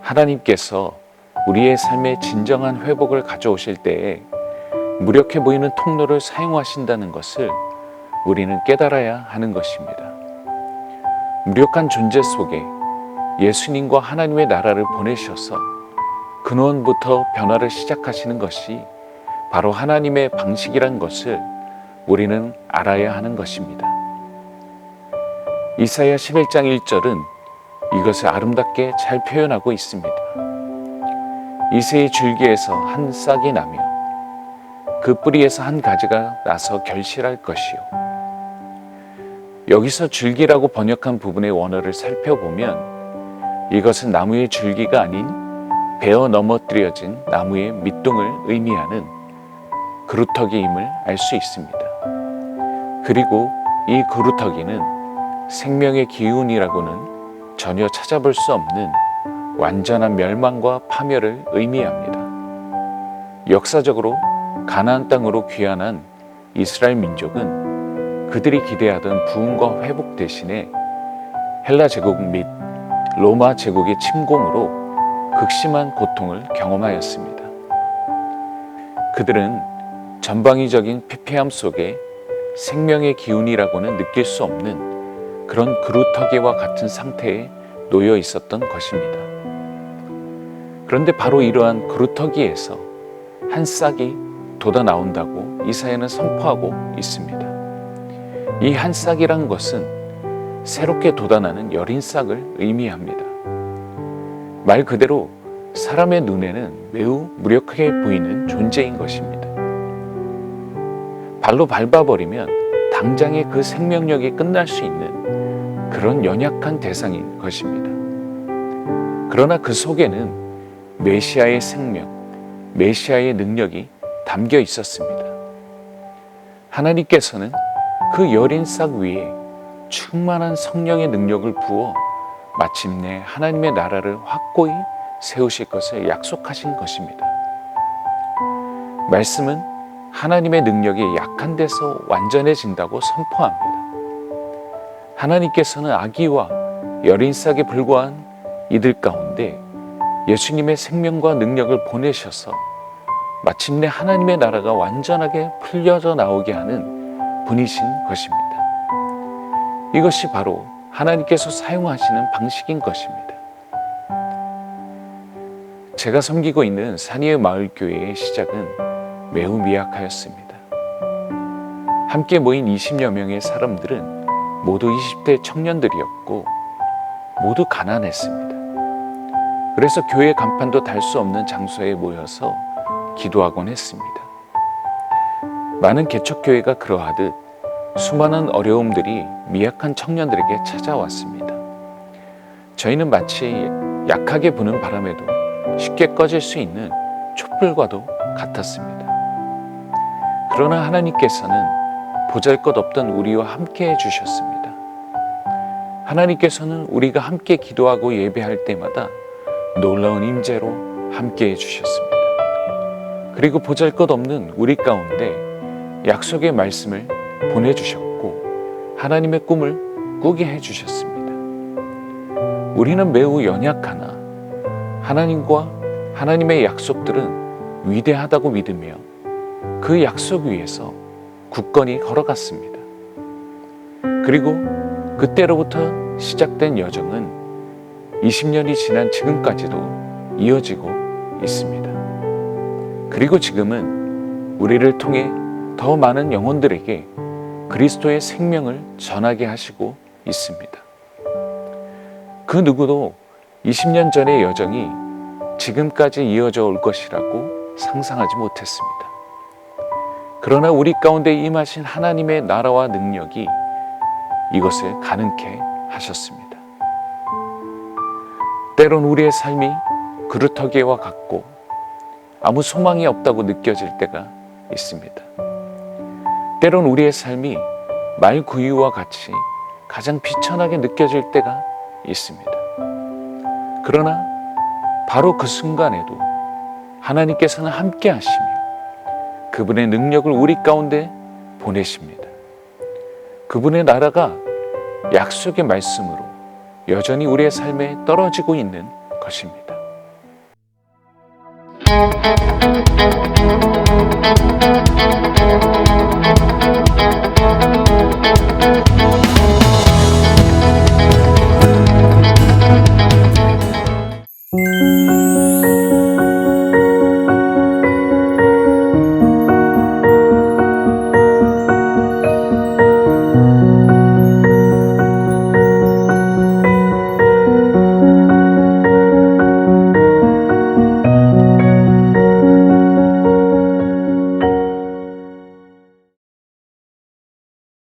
하나님께서 우리의 삶에 진정한 회복을 가져오실 때에 무력해 보이는 통로를 사용하신다는 것을 우리는 깨달아야 하는 것입니다. 무력한 존재 속에 예수님과 하나님의 나라를 보내셔서 근원부터 변화를 시작하시는 것이 바로 하나님의 방식이란 것을 우리는 알아야 하는 것입니다. 이사야 11장 1절은 이것을 아름답게 잘 표현하고 있습니다. 이새의 줄기에서 한 싹이 나며 그 뿌리에서 한 가지가 나서 결실할 것이요. 여기서 줄기라고 번역한 부분의 원어를 살펴보면 이것은 나무의 줄기가 아닌 베어 넘어뜨려진 나무의 밑둥을 의미하는 그루터기임을 알 수 있습니다. 그리고 이 그루터기는 생명의 기운이라고는 전혀 찾아볼 수 없는 완전한 멸망과 파멸을 의미합니다. 역사적으로 가나안 땅으로 귀환한 이스라엘 민족은 그들이 기대하던 부흥과 회복 대신에 헬라 제국 및 로마 제국의 침공으로 극심한 고통을 경험하였습니다. 그들은 전방위적인 피폐함 속에 생명의 기운이라고는 느낄 수 없는 그런 그루터기와 같은 상태에 놓여 있었던 것입니다. 그런데 바로 이러한 그루터기에서 한 싹이 돋아 나온다고 이사야는 선포하고 있습니다. 이 한 싹이란 것은 새롭게 돋아나는 여린 싹을 의미합니다. 말 그대로 사람의 눈에는 매우 무력하게 보이는 존재인 것입니다. 발로 밟아버리면 당장에 그 생명력이 끝날 수 있는 그런 연약한 대상인 것입니다. 그러나 그 속에는 메시아의 생명, 메시아의 능력이 담겨 있었습니다. 하나님께서는 그 여린 싹 위에 충만한 성령의 능력을 부어 마침내 하나님의 나라를 확고히 세우실 것을 약속하신 것입니다. 말씀은 하나님의 능력이 약한 데서 완전해진다고 선포합니다. 하나님께서는 아기와 여린 싹에 불과한 이들 가운데 예수님의 생명과 능력을 보내셔서 마침내 하나님의 나라가 완전하게 풀려져 나오게 하는 분이신 것입니다. 이것이 바로 하나님께서 사용하시는 방식인 것입니다. 제가 섬기고 있는 산이의 마을교회의 시작은 매우 미약하였습니다. 함께 모인 20여 명의 사람들은 모두 20대 청년들이었고 모두 가난했습니다. 그래서 교회 간판도 달 수 없는 장소에 모여서 기도하곤 했습니다. 많은 개척교회가 그러하듯 수많은 어려움들이 미약한 청년들에게 찾아왔습니다. 저희는 마치 약하게 부는 바람에도 쉽게 꺼질 수 있는 촛불과도 같았습니다. 그러나 하나님께서는 보잘것없던 우리와 함께 해주셨습니다. 하나님께서는 우리가 함께 기도하고 예배할 때마다 놀라운 임재로 함께 해주셨습니다. 그리고 보잘것없는 우리 가운데 약속의 말씀을 보내주셨고 하나님의 꿈을 꾸게 해주셨습니다. 우리는 매우 연약하나 하나님과 하나님의 약속들은 위대하다고 믿으며 그 약속 위에서 굳건히 걸어갔습니다. 그리고 그때로부터 시작된 여정은 20년이 지난 지금까지도 이어지고 있습니다. 그리고 지금은 우리를 통해 더 많은 영혼들에게 그리스도의 생명을 전하게 하시고 있습니다. 그 누구도 20년 전의 여정이 지금까지 이어져 올 것이라고 상상하지 못했습니다. 그러나 우리 가운데 임하신 하나님의 나라와 능력이 이것을 가능케 하셨습니다. 때론 우리의 삶이 그루터기와 같고 아무 소망이 없다고 느껴질 때가 있습니다. 때론 우리의 삶이 말구유와 같이 가장 비천하게 느껴질 때가 있습니다. 그러나 바로 그 순간에도 하나님께서는 함께 하시며 그분의 능력을 우리 가운데 보내십니다. 그분의 나라가 약속의 말씀으로 여전히 우리의 삶에 떨어지고 있는 것입니다.